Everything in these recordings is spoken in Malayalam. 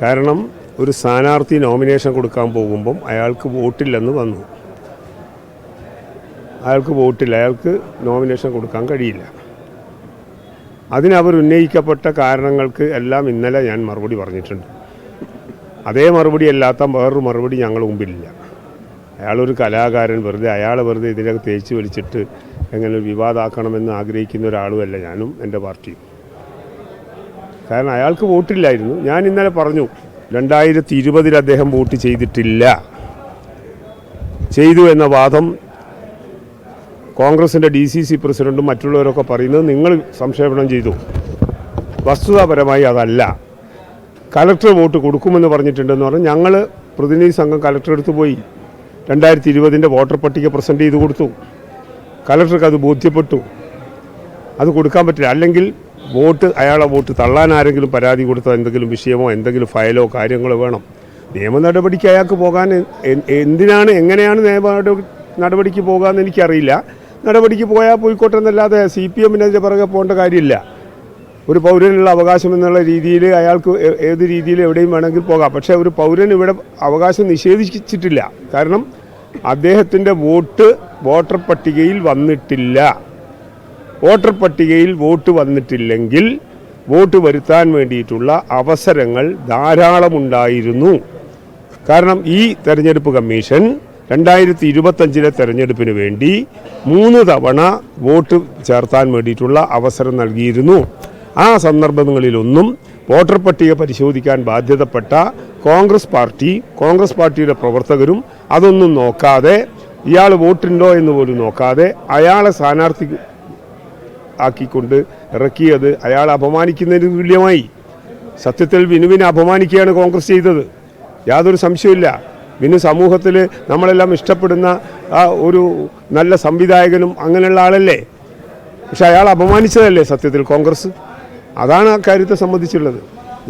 കാരണം ഒരു സ്ഥാനാർത്ഥി നോമിനേഷൻ കൊടുക്കാൻ പോകുമ്പം അയാൾക്ക് വോട്ടില്ലെന്ന് വന്നു. അയാൾക്ക് വോട്ടില്ല, അയാൾക്ക് നോമിനേഷൻ കൊടുക്കാൻ കഴിയില്ല. അതിനവർ ഉന്നയിക്കപ്പെട്ട കാരണങ്ങൾക്ക് എല്ലാം ഇന്നലെ ഞാൻ മറുപടി പറഞ്ഞിട്ടുണ്ട്. അതേ മറുപടി അല്ലാത്ത വേറൊരു മറുപടി ഞങ്ങളുടെ മുമ്പിലില്ല. അയാളൊരു കലാകാരൻ, അയാളെ വെറുതെ ഇതിനകത്ത് തേച്ച് വലിച്ചിട്ട് എങ്ങനെ ഒരു വിവാദമാക്കണമെന്ന് ആഗ്രഹിക്കുന്ന ഒരാളുമല്ല ഞാനും എൻ്റെ പാർട്ടിയും. കാരണം അയാൾക്ക് വോട്ടില്ലായിരുന്നു. ഞാൻ ഇന്നലെ പറഞ്ഞു 2020 അദ്ദേഹം വോട്ട് ചെയ്തിട്ടില്ല. ചെയ്തു എന്ന വാദം കോൺഗ്രസിൻ്റെ DCC പ്രസിഡൻറ്റും മറ്റുള്ളവരൊക്കെ പറയുന്നത് നിങ്ങൾ സംക്ഷേപണം ചെയ്തു. വസ്തുതാപരമായി അതല്ല. കലക്ടർ വോട്ട് കൊടുക്കുമെന്ന് പറഞ്ഞിട്ടുണ്ടെന്ന് പറഞ്ഞാൽ ഞങ്ങൾ പ്രതിനിധി സംഘം കലക്ടർ അടുത്ത് പോയി 2020 വോട്ടർ പട്ടിക പ്രസൻറ്റ് ചെയ്ത് കൊടുത്തു. കലക്ടർക്ക് അത് ബോധ്യപ്പെട്ടു. അത് കൊടുക്കാൻ പറ്റില്ല. അല്ലെങ്കിൽ അയാളെ വോട്ട് തള്ളാൻ ആരെങ്കിലും പരാതി കൊടുത്ത എന്തെങ്കിലും വിഷയമോ എന്തെങ്കിലും ഫയലോ കാര്യങ്ങളോ വേണം. നിയമ നടപടിക്ക് അയാൾക്ക് പോകാൻ എങ്ങനെയാണ് നിയമ നടപടിക്ക് പോകാമെന്ന് എനിക്കറിയില്ല. നടപടിക്ക് പോയാൽ പോയിക്കോട്ടെ എന്നല്ലാതെ CPMനെതിരെ പിറകെ പോകേണ്ട കാര്യമില്ല. ഒരു പൗരനുള്ള അവകാശം എന്നുള്ള രീതിയിൽ അയാൾക്ക് ഏത് രീതിയിൽ എവിടെയും വേണമെങ്കിൽ പോകാം. പക്ഷേ ഒരു പൗരൻ ഇവിടെ അവകാശം നിഷേധിച്ചിട്ടില്ല. കാരണം അദ്ദേഹത്തിൻ്റെ വോട്ടർ പട്ടികയിൽ വന്നിട്ടില്ല. വോട്ടർ പട്ടികയിൽ വോട്ട് വന്നിട്ടില്ലെങ്കിൽ വോട്ട് വരുത്താൻ വേണ്ടിയിട്ടുള്ള അവസരങ്ങൾ ധാരാളമുണ്ടായിരുന്നു. കാരണം ഈ തെരഞ്ഞെടുപ്പ് കമ്മീഷൻ 2025 തെരഞ്ഞെടുപ്പിന് വേണ്ടി 3 തവണ വോട്ട് ചേർത്താൻ വേണ്ടിയിട്ടുള്ള അവസരം നൽകിയിരുന്നു. ആ സന്ദർഭങ്ങളിലൊന്നും വോട്ടർ പട്ടിക പരിശോധിക്കാൻ ബാധ്യതപ്പെട്ട കോൺഗ്രസ് പാർട്ടിയുടെ പ്രവർത്തകരും അതൊന്നും നോക്കാതെ, ഇയാൾ വോട്ടുണ്ടോ എന്ന് പോലും നോക്കാതെ അയാളെ സ്ഥാനാർത്ഥി ആക്കിക്കൊണ്ട് ഇറക്കിയത് അയാളെ അപമാനിക്കുന്നതിന് തുല്യമായി. സത്യത്തിൽ വിനുവിനെ അപമാനിക്കുകയാണ് കോൺഗ്രസ് ചെയ്തത്. യാതൊരു സംശയമില്ല. വിനു സമൂഹത്തിൽ നമ്മളെല്ലാം ഇഷ്ടപ്പെടുന്ന ഒരു നല്ല സംവിധായകനും അങ്ങനെയുള്ള ആളല്ലേ. പക്ഷെ അയാൾ അപമാനിച്ചതല്ലേ സത്യത്തിൽ കോൺഗ്രസ്. അതാണ് ആ കാര്യത്തെ സംബന്ധിച്ചുള്ളത്.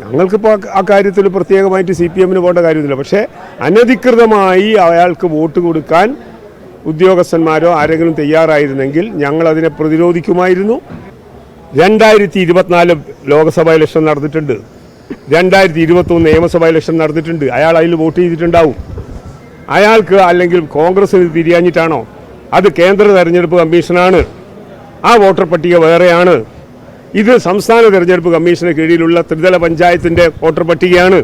ഞങ്ങൾക്കിപ്പോൾ ആ കാര്യത്തിൽ പ്രത്യേകമായിട്ട് CPMന് പോകേണ്ട കാര്യമില്ല. പക്ഷേ അനധികൃതമായി അയാൾക്ക് വോട്ട് കൊടുക്കാൻ ഉദ്യോഗസ്ഥന്മാരോ ആരെങ്കിലും തയ്യാറായിരുന്നെങ്കിൽ ഞങ്ങളതിനെ പ്രതിരോധിക്കുമായിരുന്നു. 2024 ലോക്സഭാ ഇലക്ഷൻ നടന്നിട്ടുണ്ട്, 2021 നിയമസഭാ ഇലക്ഷൻ നടന്നിട്ടുണ്ട്. അയാൾ അതിൽ വോട്ട് ചെയ്തിട്ടുണ്ടാവും. അയാൾക്ക് അല്ലെങ്കിൽ കോൺഗ്രസ്സിന് തിരിയാഞ്ഞിട്ടാണോ? അത് കേന്ദ്ര തെരഞ്ഞെടുപ്പ് കമ്മീഷനാണ്. ആ വോട്ടർ പട്ടിക വേറെയാണ്. ഇത് സംസ്ഥാന തെരഞ്ഞെടുപ്പ് കമ്മീഷന് കീഴിലുള്ള ത്രിതല പഞ്ചായത്തിൻ്റെ വോട്ടർ പട്ടികയാണ്.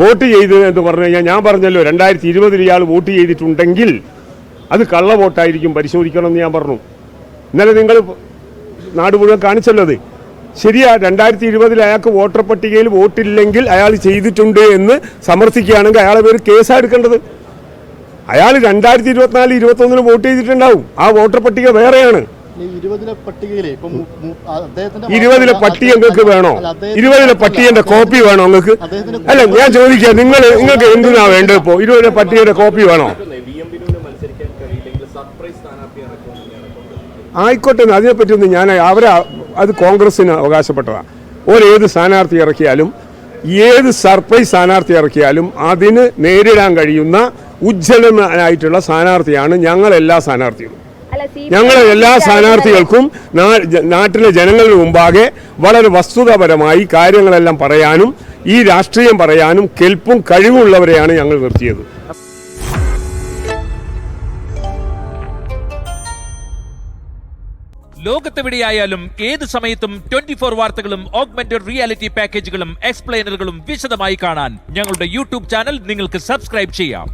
വോട്ട് ചെയ്ത് എന്ന് പറഞ്ഞു കഴിഞ്ഞാൽ ഞാൻ പറഞ്ഞല്ലോ 2020 ഇയാൾ വോട്ട് ചെയ്തിട്ടുണ്ടെങ്കിൽ അത് കള്ള വോട്ടായിരിക്കും, പരിശോധിക്കണമെന്ന് ഞാൻ പറഞ്ഞു. ഇന്നലെ നിങ്ങൾ നാട് മുഴുവൻ കാണിച്ചല്ലോ അത്. ശരിയാ, 2020 അയാൾക്ക് വോട്ടർ പട്ടികയിൽ വോട്ടില്ലെങ്കിൽ അയാൾ ചെയ്തിട്ടുണ്ട് എന്ന് സമർത്ഥിക്കുകയാണെങ്കിൽ അയാളെ പേര് കേസാണ് എടുക്കേണ്ടത്. അയാൾ 2024-21 വോട്ട് ചെയ്തിട്ടുണ്ടാവും. ആ വോട്ടർ പട്ടിക വേറെയാണ്. 20 പട്ടിക നിങ്ങൾക്ക് വേണോ? 20 പട്ടികന്റെ കോപ്പി വേണോ നിങ്ങൾക്ക്? അല്ല, ഞാൻ ചോദിക്കാം, നിങ്ങൾക്ക് എന്തിനാ വേണ്ടത്? ഇപ്പോൾ 20 പട്ടികയുടെ കോപ്പി വേണോ? ആയിക്കോട്ടെ, അതിനെപ്പറ്റിയൊന്നും ഞാൻ അത് കോൺഗ്രസിന് അവകാശപ്പെട്ടതാണ്. ഏത് സ്ഥാനാർത്ഥി ഇറക്കിയാലും, ഏത് സർപ്രൈസ് സ്ഥാനാർത്ഥി ഇറക്കിയാലും അതിന് നേരിടാൻ കഴിയുന്ന ഉജ്ജ്വലനായിട്ടുള്ള സ്ഥാനാർത്ഥിയാണ് ഞങ്ങളെല്ലാ സ്ഥാനാർത്ഥികളും. എല്ലാ സ്ഥാനാർത്ഥികൾക്കും നാട്ടിലെ ജനങ്ങളുടെ മുമ്പാകെ വളരെ വസ്തുതാപരമായി കാര്യങ്ങളെല്ലാം പറയാനും ഈ രാഷ്ട്രീയം പറയാനും കെൽപ്പും കഴിവുള്ളവരെയാണ് ഞങ്ങൾ നിർത്തിയത്. ലോകത്തെവിടെയായാലും ഏത് സമയത്തും 24 വാർത്തകളും ഓഗ്മെന്റഡ് റിയാലിറ്റി പാക്കേജുകളും എക്സ്പ്ലെയിനറുകളും വിശദമായി കാണാൻ ഞങ്ങളുടെ YouTube ചാനൽ നിങ്ങൾക്ക് സബ്സ്ക്രൈബ് ചെയ്യാം.